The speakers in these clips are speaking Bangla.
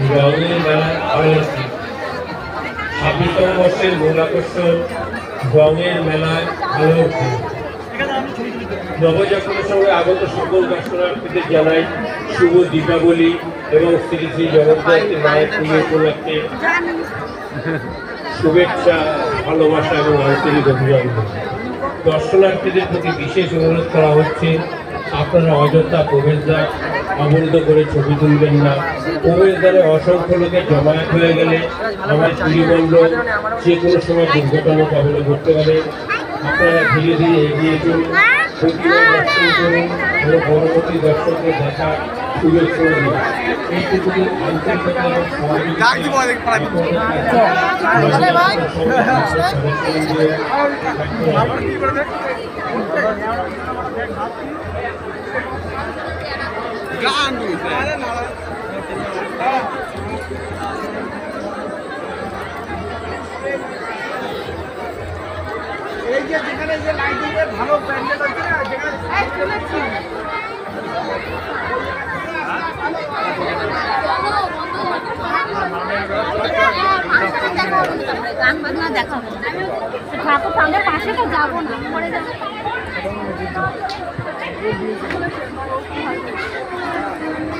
রঙের মেলার আলোচনা 26তম বর্ষের মূল আকর্ষণ রঙের মেলায় আলোর ফুল। নবজাগরণের সঙ্গে আগত সকল দর্শনার্থীদের জানাই শুভ দীপাবলি এবং শ্রী শ্রী জগদ্ধাত্রী মায়ের পুজো উপলক্ষে শুভেচ্ছা, ভালোবাসা এবং আন্তরিক অভিনন্দন। দর্শনার্থীদের প্রতি বিশেষ অনুরোধ করা হচ্ছে, আপনারা অযথা প্রবেশদ্বার অবরোধ করে ছবি তুলবেন না। প্রবেশদ্বারে অসংখ্য লোকের জমায়েত হয়ে গেলে আমার চুরিমণ্ডল যে কোনো সময় দুর্ঘটনা কবলে ঘটতে পারে। আপনারা ধীরে ধীরে এগিয়ে চলুন, প্রতিমা দর্শন করুন এবং পরবর্তী দর্শকদের দেখা সুযোগ করে দিন। এইটুকু আন্তরিকতা এবং এই যে যেখানে যে লাইটিং এর ভালো প্যান্ডেল আছে না, যেখানে গান বাজনা দেখাবো ঠাকুর সামনে পাশে তো যাবো না, পরে যাবো।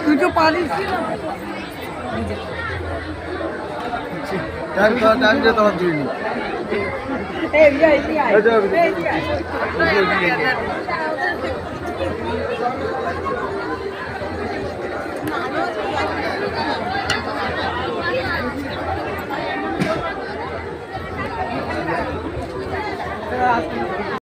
তুই তো পারিস তোমার দুই